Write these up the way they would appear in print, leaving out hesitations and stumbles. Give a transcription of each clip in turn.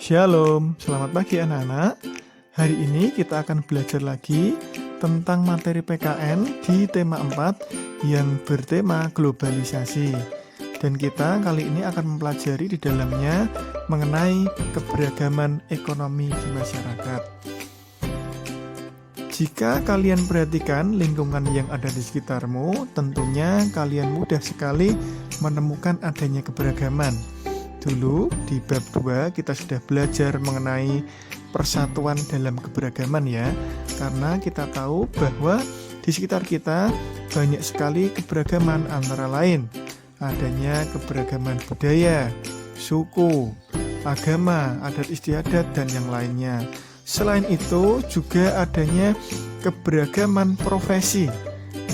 Shalom, selamat pagi anak-anak. Hari ini kita akan belajar lagi tentang materi PKN di tema 4 yang bertema globalisasi. Dan kita kali ini akan mempelajari di dalamnya mengenai keberagaman ekonomi di masyarakat. Jika kalian perhatikan lingkungan yang ada di sekitarmu, tentunya kalian mudah sekali menemukan adanya keberagaman. Dulu di bab 2 kita sudah belajar mengenai persatuan dalam keberagaman ya. Karena kita tahu bahwa di sekitar kita banyak sekali keberagaman, antara lain adanya keberagaman budaya, suku, agama, adat istiadat dan yang lainnya. Selain itu juga adanya keberagaman profesi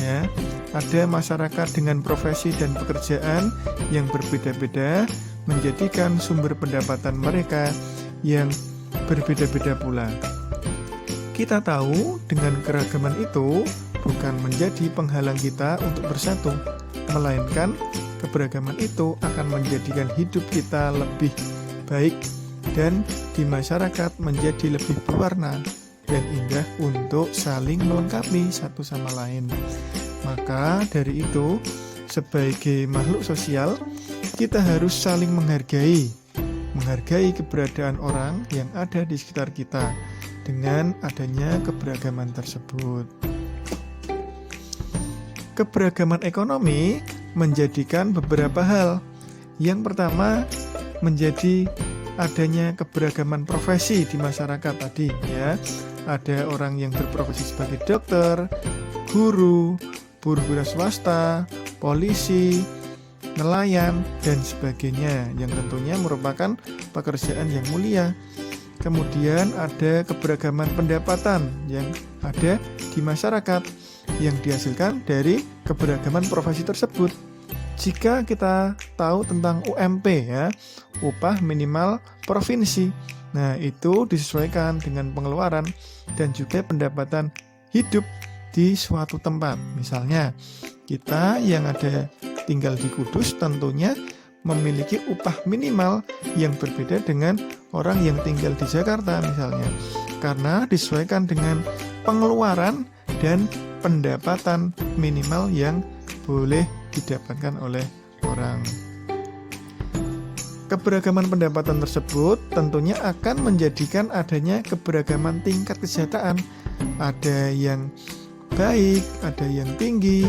ya. Ada masyarakat dengan profesi dan pekerjaan yang berbeda-beda, menjadikan sumber pendapatan mereka yang berbeda-beda pula. Kita tahu dengan keragaman itu bukan menjadi penghalang kita untuk bersatu, melainkan keberagaman itu akan menjadikan hidup kita lebih baik dan di masyarakat menjadi lebih berwarna dan indah untuk saling melengkapi satu sama lain. Maka dari itu, sebagai makhluk sosial, kita harus saling menghargai keberadaan orang yang ada di sekitar kita dengan adanya keberagaman tersebut. Keberagaman ekonomi menjadikan beberapa hal. Yang pertama, menjadi adanya keberagaman profesi di masyarakat tadi ya. Ada orang yang berprofesi sebagai dokter, guru, buruh wira swasta, polisi, nelayan, dan sebagainya yang tentunya merupakan pekerjaan yang mulia. Kemudian ada keberagaman pendapatan yang ada di masyarakat yang dihasilkan dari keberagaman profesi tersebut. Jika kita tahu tentang UMP ya, upah minimal provinsi. Nah, itu disesuaikan dengan pengeluaran dan juga pendapatan hidup di suatu tempat. Misalnya, kita yang ada tinggal di Kudus tentunya memiliki upah minimal yang berbeda dengan orang yang tinggal di Jakarta misalnya, karena disesuaikan dengan pengeluaran dan pendapatan minimal yang boleh didapatkan oleh orang. Keberagaman pendapatan tersebut tentunya akan menjadikan adanya keberagaman tingkat kesejahteraan. Ada yang baik, ada yang tinggi,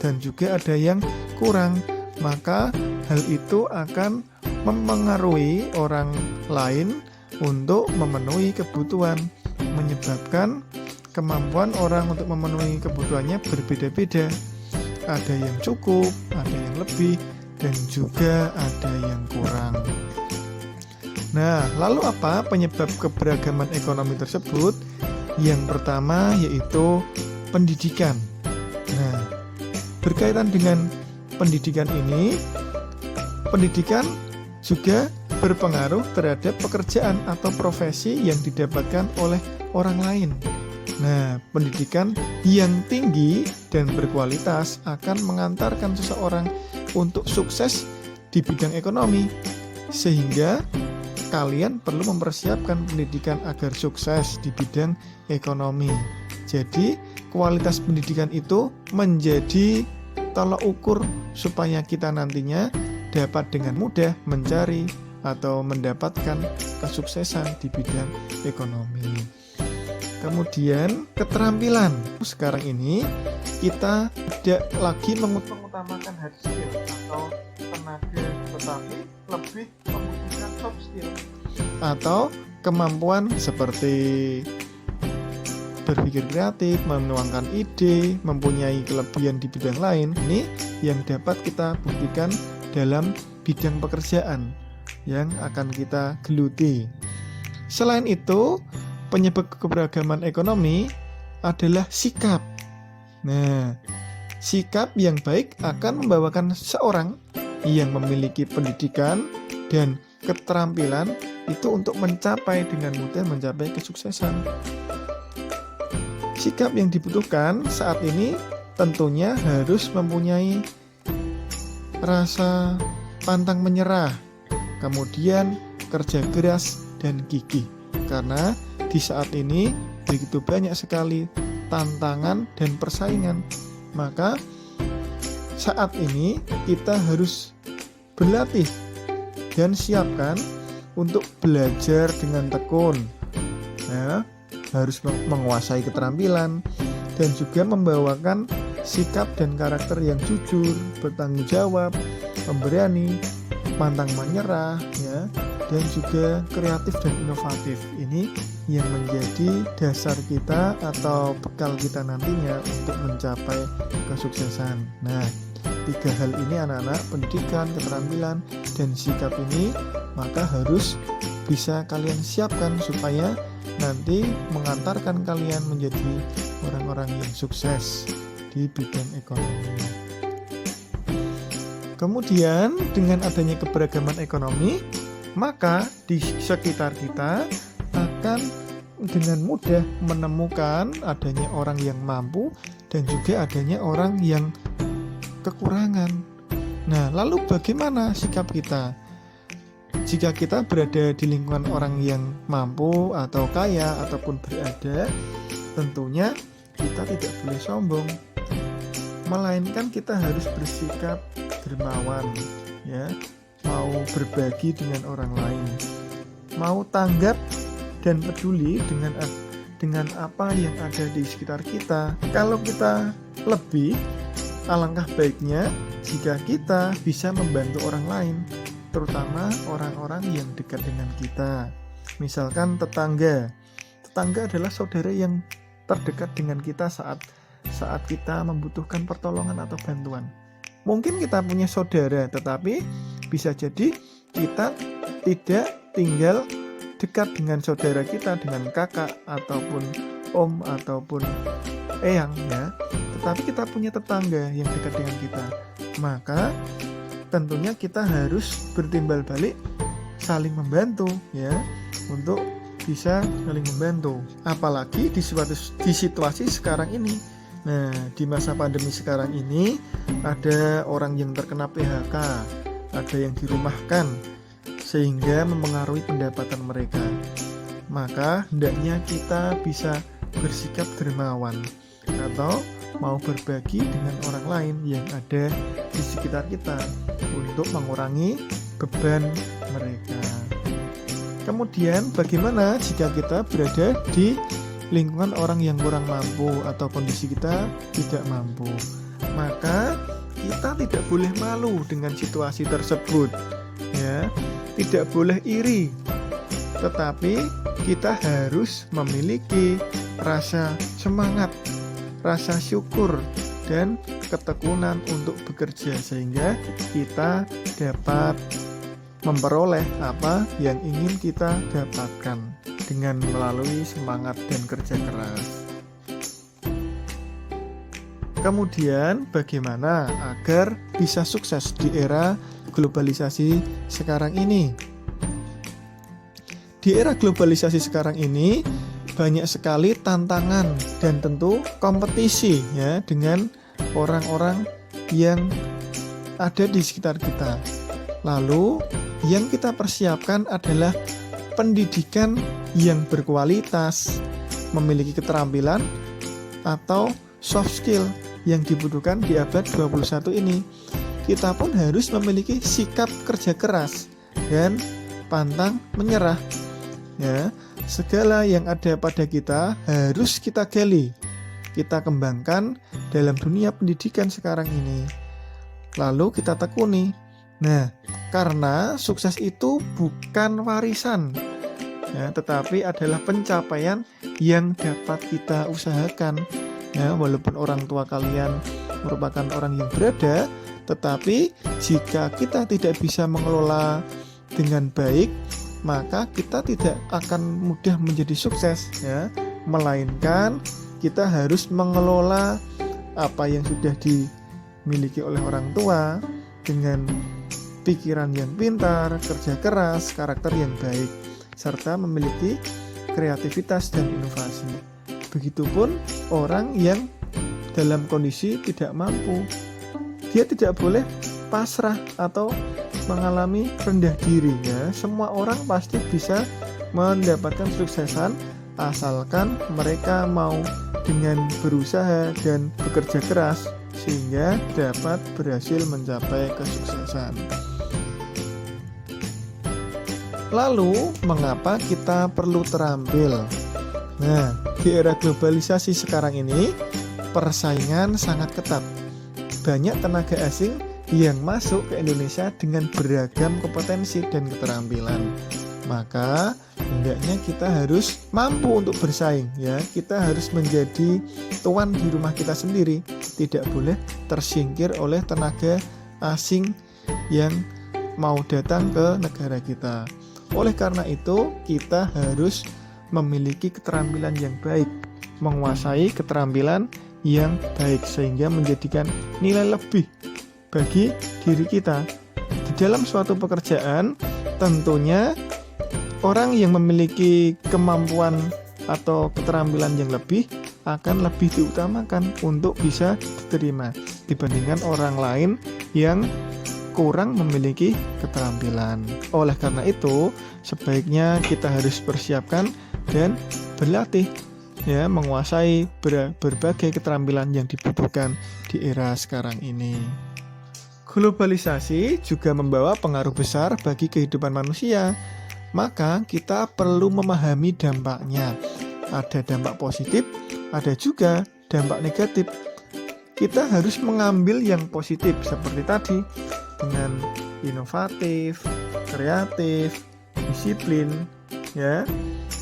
dan juga ada yang kurang. Maka hal itu akan mempengaruhi orang lain untuk memenuhi kebutuhan, menyebabkan kemampuan orang untuk memenuhi kebutuhannya berbeda-beda. Ada yang cukup, ada yang lebih, dan juga ada yang kurang. Nah, lalu apa penyebab keberagaman ekonomi tersebut? Yang pertama yaitu pendidikan. Nah, berkaitan dengan pendidikan ini, pendidikan juga berpengaruh terhadap pekerjaan atau profesi yang didapatkan oleh orang lain. Nah, pendidikan yang tinggi dan berkualitas akan mengantarkan seseorang untuk sukses di bidang ekonomi, sehingga kalian perlu mempersiapkan pendidikan agar sukses di bidang ekonomi. Jadi, kualitas pendidikan itu menjadi tolak ukur supaya kita nantinya dapat dengan mudah mencari atau mendapatkan kesuksesan di bidang ekonomi. Kemudian keterampilan. Sekarang ini kita tidak lagi mengutamakan hard skill atau tenaga, tetapi lebih membutuhkan soft skill atau kemampuan seperti berpikir kreatif, menuangkan ide, mempunyai kelebihan di bidang lain. Ini yang dapat kita buktikan dalam bidang pekerjaan yang akan kita geluti. Selain itu, penyebab keberagaman ekonomi adalah sikap. Nah, sikap yang baik akan membawakan seorang yang memiliki pendidikan dan keterampilan itu untuk mencapai dengan mudah mencapai kesuksesan. Sikap yang dibutuhkan saat ini tentunya harus mempunyai rasa pantang menyerah, kemudian kerja keras dan gigih. Karena di saat ini begitu banyak sekali tantangan dan persaingan. Maka saat ini kita harus berlatih dan siapkan untuk belajar dengan tekun. Ya, harus menguasai keterampilan dan juga membawakan sikap dan karakter yang jujur, bertanggung jawab, pemberani, pantang menyerah, ya, dan juga kreatif dan inovatif. Ini yang menjadi dasar kita atau bekal kita nantinya untuk mencapai kesuksesan. Nah, 3 hal ini anak-anak, pendidikan, keterampilan, dan sikap ini maka harus bisa kalian siapkan supaya nanti mengantarkan kalian menjadi orang-orang yang sukses di bidang ekonomi. Kemudian dengan adanya keberagaman ekonomi, maka di sekitar kita akan dengan mudah menemukan adanya orang yang mampu dan juga adanya orang yang kekurangan. Nah, lalu bagaimana sikap kita? Jika kita berada di lingkungan orang yang mampu atau kaya ataupun berada, tentunya kita tidak boleh sombong, melainkan kita harus bersikap dermawan, ya, mau berbagi dengan orang lain, mau tanggap dan peduli dengan apa yang ada di sekitar kita. Kalau kita lebih, alangkah baiknya jika kita bisa membantu orang lain, terutama orang-orang yang dekat dengan kita. Misalkan tetangga adalah saudara yang terdekat dengan kita saat kita membutuhkan pertolongan atau bantuan. Mungkin kita punya saudara, tetapi bisa jadi kita tidak tinggal dekat dengan saudara kita, dengan kakak ataupun om ataupun eyang, ya. Tetapi kita punya tetangga yang dekat dengan kita. Maka tentunya kita harus bertimbal balik, saling membantu, ya, untuk bisa saling membantu. Apalagi di situasi sekarang ini. Nah, di masa pandemi sekarang ini ada orang yang terkena PHK, ada yang dirumahkan sehingga mempengaruhi pendapatan mereka. Maka hendaknya kita bisa bersikap dermawan atau mau berbagi dengan orang lain yang ada di sekitar kita untuk mengurangi beban mereka. Kemudian bagaimana jika kita berada di lingkungan orang yang kurang mampu atau kondisi kita tidak mampu? Maka kita tidak boleh malu dengan situasi tersebut, ya. Tidak boleh iri, tetapi kita harus memiliki rasa semangat, rasa syukur, dan ketekunan untuk bekerja sehingga kita dapat memperoleh apa yang ingin kita dapatkan dengan melalui semangat dan kerja keras. Kemudian bagaimana agar bisa sukses di era globalisasi sekarang ini? Di era globalisasi sekarang ini banyak sekali tantangan dan tentu kompetisi, ya, dengan orang-orang yang ada di sekitar kita. Lalu yang kita persiapkan adalah pendidikan yang berkualitas, memiliki keterampilan atau soft skill yang dibutuhkan di abad 21 ini. Kita pun harus memiliki sikap kerja keras dan pantang menyerah, ya. Segala yang ada pada kita harus kita gali, kita kembangkan dalam dunia pendidikan sekarang ini, lalu kita tekuni. Nah, karena sukses itu bukan warisan, ya, tetapi adalah pencapaian yang dapat kita usahakan, ya. Walaupun orang tua kalian merupakan orang yang berada, tetapi jika kita tidak bisa mengelola dengan baik, maka kita tidak akan mudah menjadi sukses, ya. Melainkan kita harus mengelola apa yang sudah dimiliki oleh orang tua dengan pikiran yang pintar, kerja keras, karakter yang baik, serta memiliki kreativitas dan inovasi. Begitupun orang yang dalam kondisi tidak mampu, dia tidak boleh pasrah atau mengalami rendah diri, ya. Semua orang pasti bisa mendapatkan kesuksesan asalkan mereka mau dengan berusaha dan bekerja keras sehingga dapat berhasil mencapai kesuksesan. Lalu, mengapa kita perlu terampil? Nah, di era globalisasi sekarang ini, persaingan sangat ketat. Banyak tenaga asing yang masuk ke Indonesia dengan beragam kompetensi dan keterampilan. Maka, hendaknya kita harus mampu untuk bersaing, ya. Kita harus menjadi tuan di rumah kita sendiri, tidak boleh tersingkir oleh tenaga asing yang mau datang ke negara kita. Oleh karena itu, kita harus memiliki keterampilan yang baik, menguasai keterampilan yang baik sehingga menjadikan nilai lebih bagi diri kita. Di dalam suatu pekerjaan, tentunya orang yang memiliki kemampuan atau keterampilan yang lebih akan lebih diutamakan untuk bisa diterima dibandingkan orang lain yang kurang memiliki keterampilan. Oleh karena itu, sebaiknya kita harus persiapkan dan berlatih, ya, menguasai berbagai keterampilan yang dibutuhkan di era sekarang ini. Globalisasi juga membawa pengaruh besar bagi kehidupan manusia. Maka kita perlu memahami dampaknya. Ada dampak positif, ada juga dampak negatif. Kita harus mengambil yang positif seperti tadi, dengan inovatif, kreatif, disiplin, ya,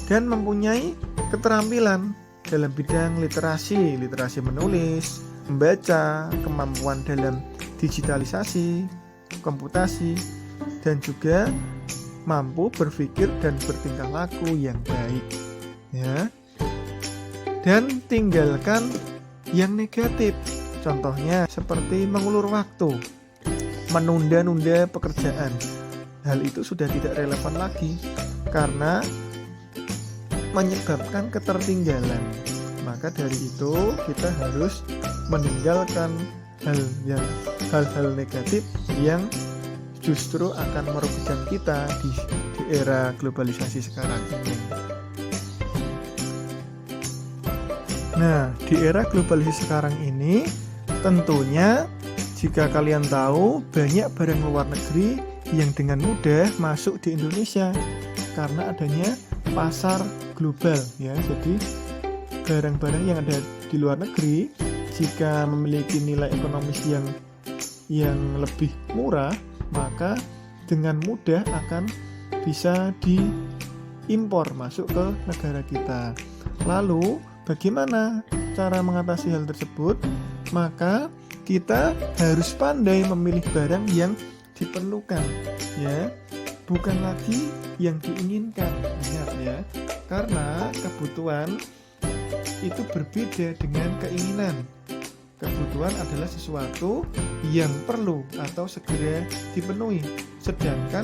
dan mempunyai keterampilan dalam bidang literasi menulis, membaca, kemampuan dalam digitalisasi, komputasi, dan juga mampu berpikir dan bertingkah laku yang baik, ya. Dan tinggalkan yang negatif. Contohnya seperti mengulur waktu, menunda-nunda pekerjaan. Hal itu sudah tidak relevan lagi karena menyebabkan ketertinggalan. Maka dari itu kita harus meninggalkan hal-hal negatif yang justru akan merugikan kita di era globalisasi sekarang ini. Nah, di era globalisasi sekarang ini tentunya jika kalian tahu, banyak barang luar negeri yang dengan mudah masuk di Indonesia karena adanya pasar global, ya. Jadi barang-barang yang ada di luar negeri jika memiliki nilai ekonomis yang lebih murah, maka dengan mudah akan bisa diimpor masuk ke negara kita. Lalu bagaimana cara mengatasi hal tersebut? Maka kita harus pandai memilih barang yang diperlukan, ya, bukan lagi yang diinginkan. Ingat, ya, karena kebutuhan itu berbeda dengan keinginan. Kebutuhan adalah sesuatu yang perlu atau segera dipenuhi, sedangkan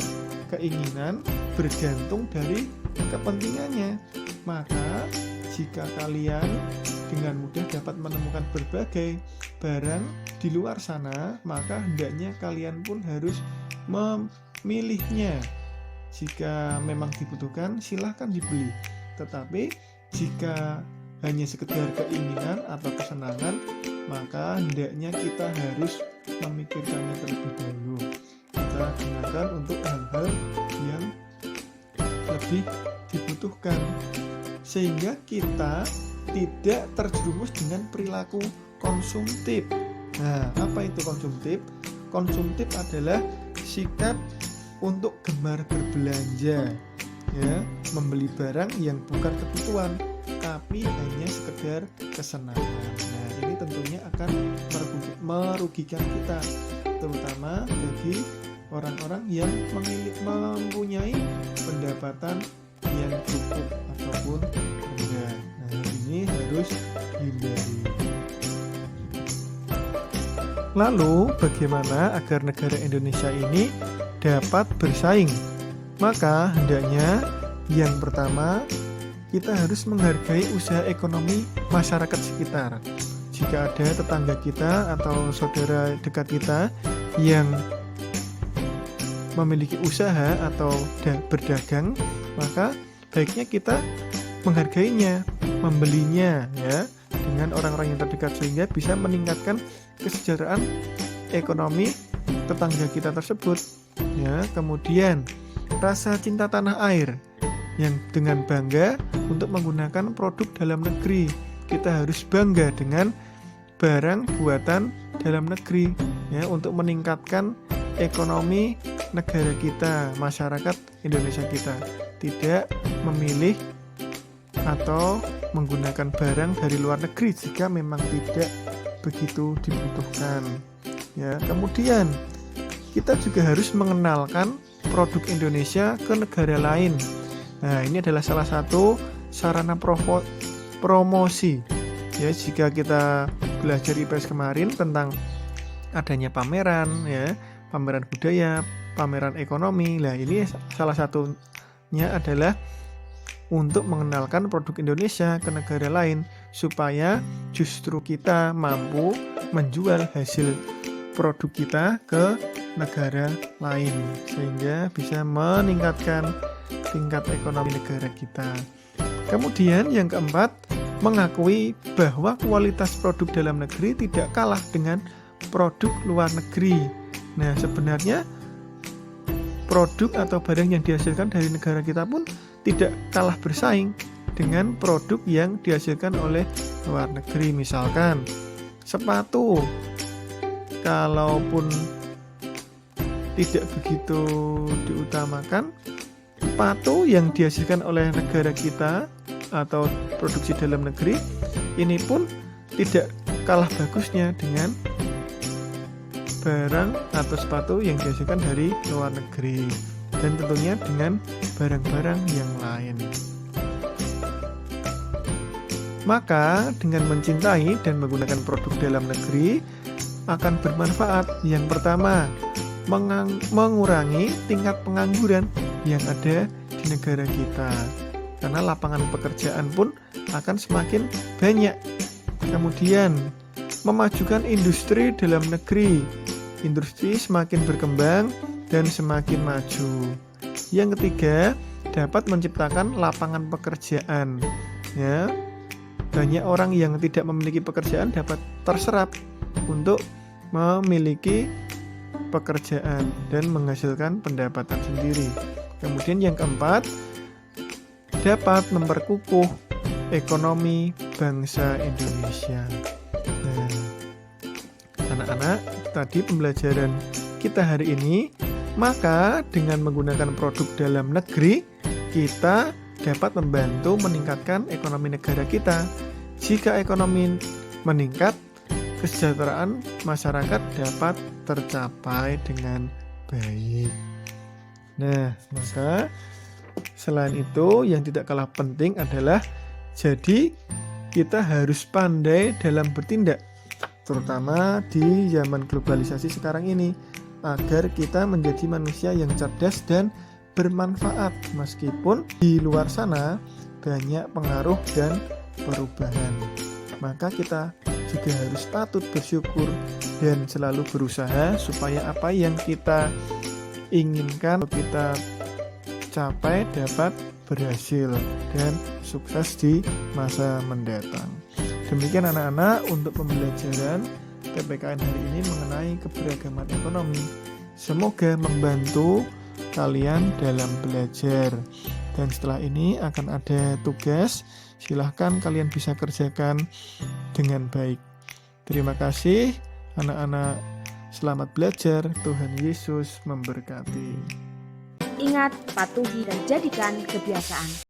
keinginan bergantung dari kepentingannya. Maka jika kalian dengan mudah dapat menemukan berbagai barang di luar sana, maka hendaknya kalian pun harus memilihnya. Jika memang dibutuhkan, silahkan dibeli. Tetapi jika hanya sekedar keinginan atau kesenangan, maka hendaknya kita harus memikirkannya terlebih dahulu. Kita gunakan untuk hal-hal yang lebih dibutuhkan, sehingga kita tidak terjerumus dengan perilaku konsumtif. Nah, apa itu konsumtif? Konsumtif adalah sikap untuk gemar berbelanja, ya, membeli barang yang bukan kebutuhan tapi hanya sekedar kesenangan. Nah, ini tentunya akan merugikan kita, terutama bagi orang-orang yang mempunyai pendapatan yang cukup ataupun rendah. Nah, ini harus dihindari. Lalu, bagaimana agar negara Indonesia ini dapat bersaing? Maka hendaknya yang pertama, kita harus menghargai usaha ekonomi masyarakat sekitar. Jika ada tetangga kita atau saudara dekat kita yang memiliki usaha atau berdagang, maka baiknya kita menghargainya, membelinya ya dengan orang-orang yang terdekat sehingga bisa meningkatkan kesejahteraan ekonomi tetangga kita tersebut ya. Kemudian rasa cinta tanah air yang dengan bangga untuk menggunakan produk dalam negeri. Kita harus bangga dengan barang buatan dalam negeri ya untuk meningkatkan ekonomi negara kita, masyarakat Indonesia kita. Tidak memilih atau menggunakan barang dari luar negeri jika memang tidak begitu dibutuhkan. Ya, kemudian kita juga harus mengenalkan produk Indonesia ke negara lain. Nah, ini adalah salah satu sarana promosi. Ya, jika kita belajar IPS kemarin tentang adanya pameran, ya, pameran budaya, pameran ekonomi. Nah, ini salah satunya adalah untuk mengenalkan produk Indonesia ke negara lain supaya justru kita mampu menjual hasil produk kita ke negara lain sehingga bisa meningkatkan tingkat ekonomi negara kita. Kemudian yang keempat, mengakui bahwa kualitas produk dalam negeri tidak kalah dengan produk luar negeri. Nah, sebenarnya produk atau barang yang dihasilkan dari negara kita pun tidak kalah bersaing dengan produk yang dihasilkan oleh luar negeri. Misalkan sepatu, kalaupun tidak begitu diutamakan, sepatu yang dihasilkan oleh negara kita atau produksi dalam negeri ini pun tidak kalah bagusnya dengan barang atau sepatu yang dihasilkan dari luar negeri, dan tentunya dengan barang-barang yang lain. Maka dengan mencintai dan menggunakan produk dalam negeri akan bermanfaat. Yang pertama, mengurangi tingkat pengangguran yang ada di negara kita, karena lapangan pekerjaan pun akan semakin banyak. Kemudian memajukan industri dalam negeri. Industri semakin berkembang dan semakin maju. Yang ketiga, dapat menciptakan lapangan pekerjaan. Ya, banyak orang yang tidak memiliki pekerjaan dapat terserap untuk memiliki pekerjaan dan menghasilkan pendapatan sendiri. Kemudian yang keempat, dapat memperkukuh ekonomi bangsa Indonesia. Nah, anak-anak, tadi pembelajaran kita hari ini. Maka dengan menggunakan produk dalam negeri, kita dapat membantu meningkatkan ekonomi negara kita. Jika ekonomi meningkat, kesejahteraan masyarakat dapat tercapai dengan baik. Nah, maka selain itu yang tidak kalah penting adalah jadi kita harus pandai dalam bertindak, terutama di zaman globalisasi sekarang ini, agar kita menjadi manusia yang cerdas dan bermanfaat meskipun di luar sana banyak pengaruh dan perubahan. Maka kita juga harus patut bersyukur dan selalu berusaha supaya apa yang kita inginkan, kita capai dapat berhasil dan sukses di masa mendatang. Demikian anak-anak untuk pembelajaran PPKN hari ini mengenai keberagaman ekonomi. Semoga membantu kalian dalam belajar. Dan setelah ini akan ada tugas, silahkan kalian bisa kerjakan dengan baik. Terima kasih anak-anak, selamat belajar, Tuhan Yesus memberkati. Ingat, patuhi dan jadikan kebiasaan.